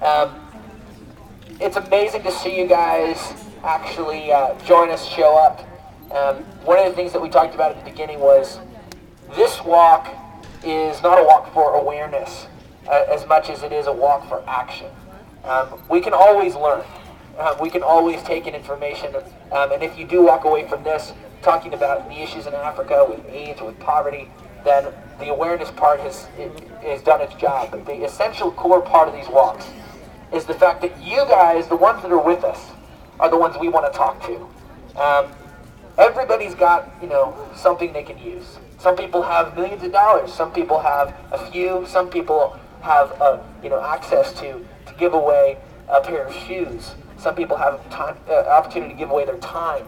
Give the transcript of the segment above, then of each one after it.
Um, it's amazing to see you guys actually join us, show up. One of the things that we talked about at the beginning was this walk is not a walk for awareness as much as it is a walk for action. We can always learn. We can always take in information. And if you do walk away from this talking about the issues in Africa with AIDS or with poverty, then the awareness part has done its job. But the essential core part of these walks is the fact that you guys, the ones that are with us, are the ones we want to talk to. Everybody's got, something they can use. Some people have millions of dollars. Some people have a few. Some people have, access to give away a pair of shoes. Some people have opportunity to give away their time.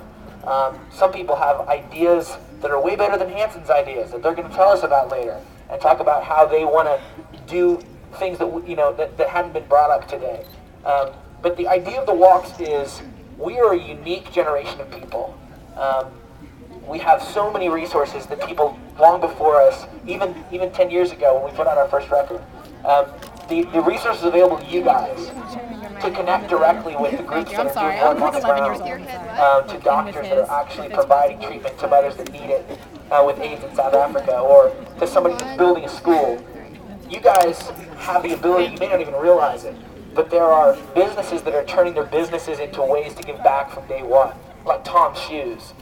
Some people have ideas that are way better than Hanson's ideas that they're going to tell us about later and talk about how they want to do things that that hadn't been brought up today. But the idea of the walks is we are a unique generation of people. We have so many resources that people long before us, even 10 years ago when we put out our first record, the resources available to you guys to connect directly with the groups that are doing work on the ground, to doctors that are actually providing treatment to mothers that need it with AIDS in South Africa, or to somebody that's building a school. You guys have the ability, you may not even realize it, but there are businesses that are turning their businesses into ways to give back from day one, like Tom's Shoes.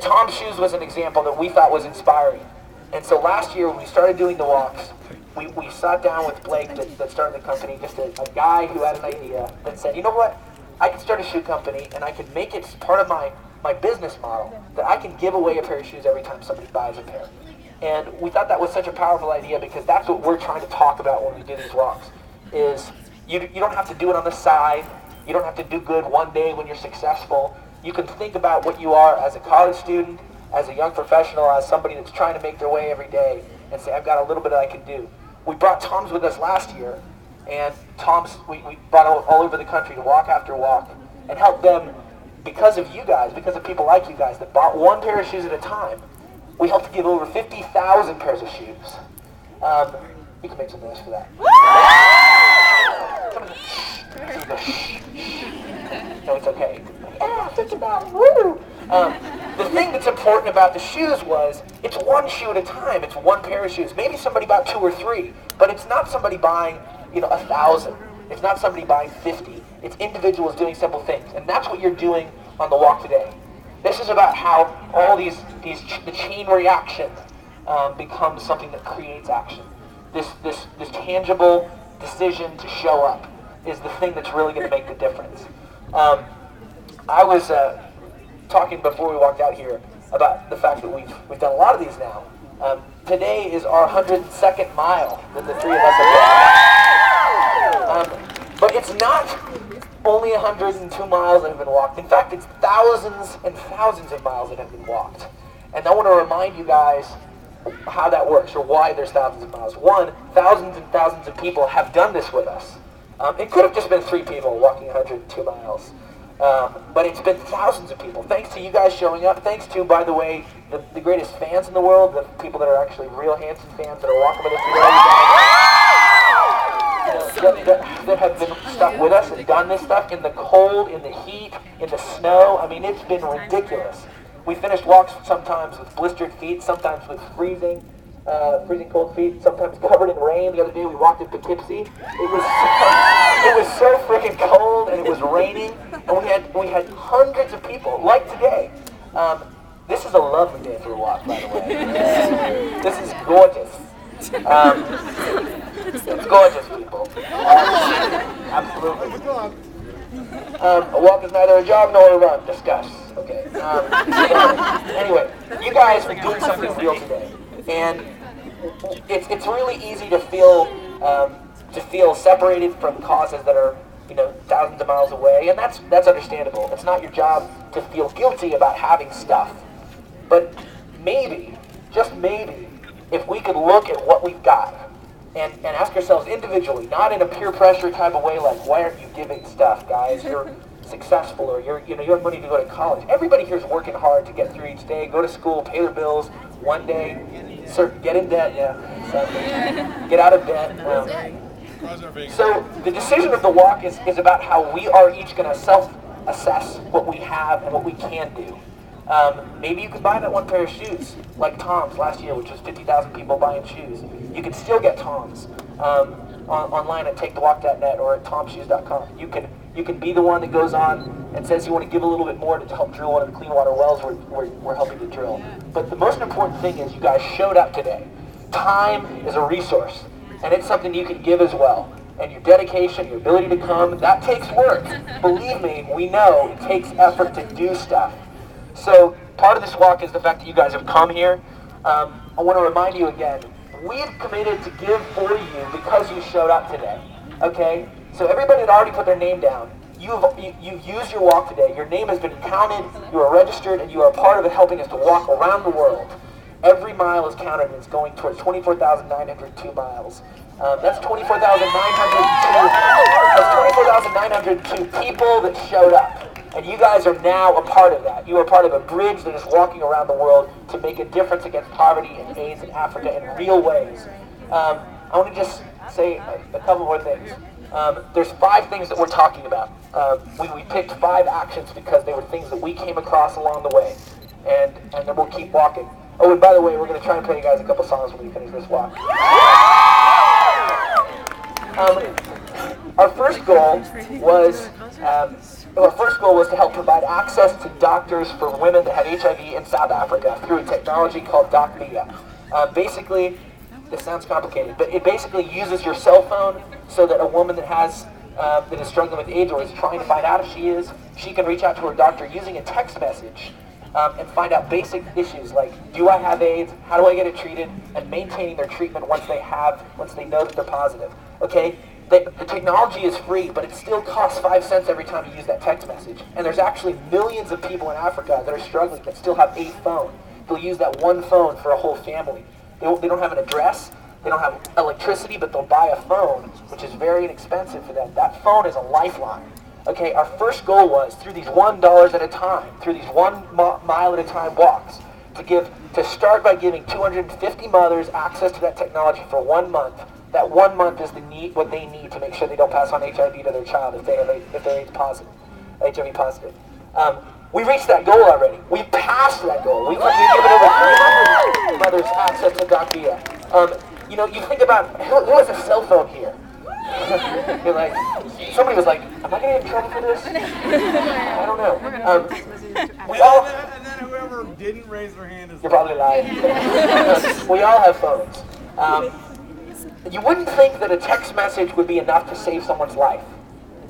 Tom's Shoes was an example that we thought was inspiring. And so last year when we started doing the walks, we sat down with Blake that started the company, just a guy who had an idea that said, you know what, I can start a shoe company and I can make it part of my business model that I can give away a pair of shoes every time somebody buys a pair. And we thought that was such a powerful idea because that's what we're trying to talk about when we do these walks, is you don't have to do it on the side. You don't have to do good one day when you're successful. You can think about what you are as a college student, as a young professional, as somebody that's trying to make their way every day and say, I've got a little bit that I can do. We brought Tom's with us last year, and Tom's we brought all over the country to walk after walk and help them because of you guys, because of people like you guys that bought one pair of shoes at a time. We helped give over 50,000 pairs of shoes. You can make some noise for that. No, it's okay. Yeah, think about it. Woo! The thing that's important about the shoes was it's one shoe at a time. It's one pair of shoes. Maybe somebody bought 2 or 3, but it's not somebody buying 1,000. It's not somebody buying 50. It's individuals doing simple things, and that's what you're doing on the walk today. This is about how all the chain reaction becomes something that creates action. This tangible decision to show up is the thing that's really going to make the difference. I was talking before we walked out here about the fact that we've done a lot of these now. Today is our 102nd mile that the three of us have done. But it's not only 102 miles that have been walked. In fact, it's thousands and thousands of miles that have been walked. And I want to remind you guys how that works, or why there's thousands of miles. One, thousands and thousands of people have done this with us. It could have just been 3 people walking 102 miles. But it's been thousands of people. Thanks to you guys showing up. Thanks to, by the way, the greatest fans in the world, the people that are actually real Hanson fans that are walking with us today. That have been stuck with us and done this stuff in the cold, in the heat, in the snow. I mean, it's been ridiculous. We finished walks sometimes with blistered feet, sometimes with freezing cold feet, sometimes covered in rain. The other day we walked in Poughkeepsie. It was so freaking cold and it was raining, and we had hundreds of people, like today. This is a lovely day for a walk, by the way. This is gorgeous. It's gorgeous, people. Absolutely. A walk is neither a jog nor a run. Discuss. Okay. Anyway, you guys are doing something real today, and it's really easy to feel separated from causes that are thousands of miles away, and that's understandable. It's not your job to feel guilty about having stuff, but maybe, just maybe, if we could look at what we've got and ask ourselves individually, not in a peer pressure type of way, like, why aren't you giving stuff, guys? You're successful, or you have money to go to college. Everybody here is working hard to get through each day, go to school, pay their bills. One day, get in debt, get out of debt. So the decision of the walk is about how we are each going to self-assess what we have and what we can do. Maybe you could buy that one pair of shoes, like Tom's last year, which was 50,000 people buying shoes. You can still get Tom's online at takethewalk.net or at tomshoes.com. You can be the one that goes on and says you want to give a little bit more to help drill one of the clean water wells we're helping to drill. But the most important thing is you guys showed up today. Time is a resource, and it's something you can give as well. And your dedication, your ability to come, that takes work. Believe me, we know it takes effort to do stuff. So part of this walk is the fact that you guys have come here. I want to remind you again, we've committed to give for you because you showed up today. Okay? So everybody that already put their name down, you've used your walk today. Your name has been counted, you are registered, and you are a part of it helping us to walk around the world. Every mile is counted, and it's going towards 24,902 miles. That's 24,902 people that showed up. And you guys are now a part of that. You are part of a bridge that is walking around the world to make a difference against poverty and AIDS in Africa in real ways. I want to just say a couple more things. There's 5 things that we're talking about. We picked 5 actions because they were things that we came across along the way. And then we'll keep walking. Oh, and by the way, we're going to try and play you guys a couple songs when we finish this walk. Our first goal was to help provide access to doctors for women that have HIV in South Africa through a technology called DocVia. Basically, this sounds complicated, but it basically uses your cell phone so that a woman that is struggling with AIDS or is trying to find out if she can reach out to her doctor using a text message and find out basic issues like, do I have AIDS? How do I get it treated? And maintaining their treatment once they know that they're positive. Okay? The technology is free, but it still costs 5 cents every time you use that text message. And there's actually millions of people in Africa that are struggling that still have a phone. They'll use that one phone for a whole family. They don't have an address, they don't have electricity, but they'll buy a phone, which is very inexpensive for them. That phone is a lifeline. Okay, our first goal was, through these $1 at a time, through these 1 mile at a time walks, to start by giving 250 mothers access to that technology for 1 month. That 1 month is what they need to make sure they don't pass on HIV to their child if they're HIV positive. We reached that goal already. We passed that goal. We've given over 300 mothers access to DocVia. You think about, who has a cell phone here? You're like, somebody was like, am I going to get in trouble for this? I don't know. And then whoever didn't raise their hand is... You're probably lying. We all have phones. You wouldn't think that a text message would be enough to save someone's life.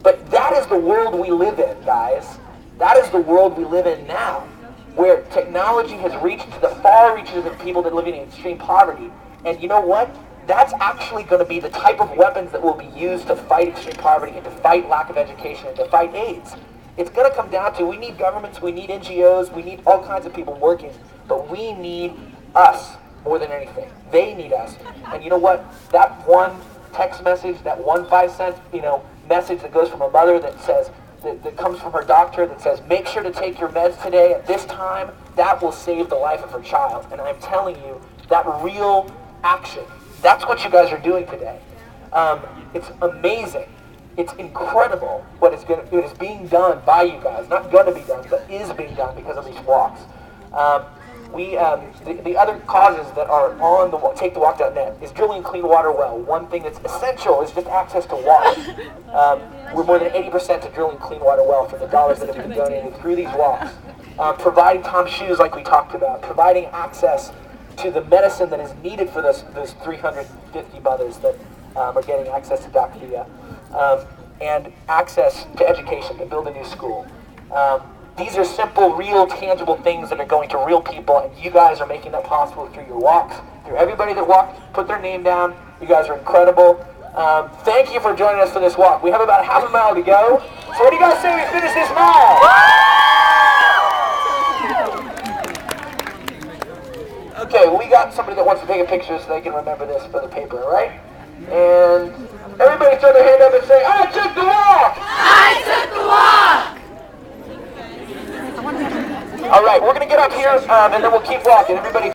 But that is the world we live in, guys. That is the world we live in now, where technology has reached to the far reaches of people that live in extreme poverty. And you know what? That's actually going to be the type of weapons that will be used to fight extreme poverty and to fight lack of education and to fight AIDS. It's going to come down to, we need governments, we need NGOs, we need all kinds of people working, but we need us more than anything. They need us. And you know what? That one text message, that 1 5-cent, message that goes from a mother that says, that comes from her doctor that says, make sure to take your meds today at this time, that will save the life of her child. And I'm telling you, that real action, that's what you guys are doing today. It's amazing. It's incredible what is being done by you guys. Not going to be done, but is being done because of these walks. The other causes that are on the takethewalk.net is drilling clean water well. One thing that's essential is just access to water. We're more than 80% to drilling clean water well from the dollars that have been donated through these walks. Providing Tom's shoes like we talked about. Providing access to the medicine that is needed for those 350 mothers that are getting access to DocVia. And access to education, to build a new school. These are simple, real, tangible things that are going to real people, and you guys are making that possible through your walks, through everybody that walked, put their name down. You guys are incredible. Thank you for joining us for this walk. We have about half a mile to go. So what do you guys say we finish this mile? Okay, well, we got somebody that wants to take a picture so they can remember this for the paper, right? And everybody throw their hand up and say, I took the walk! I took the walk! All right, we're going to get up here, and then we'll keep walking. Everybody.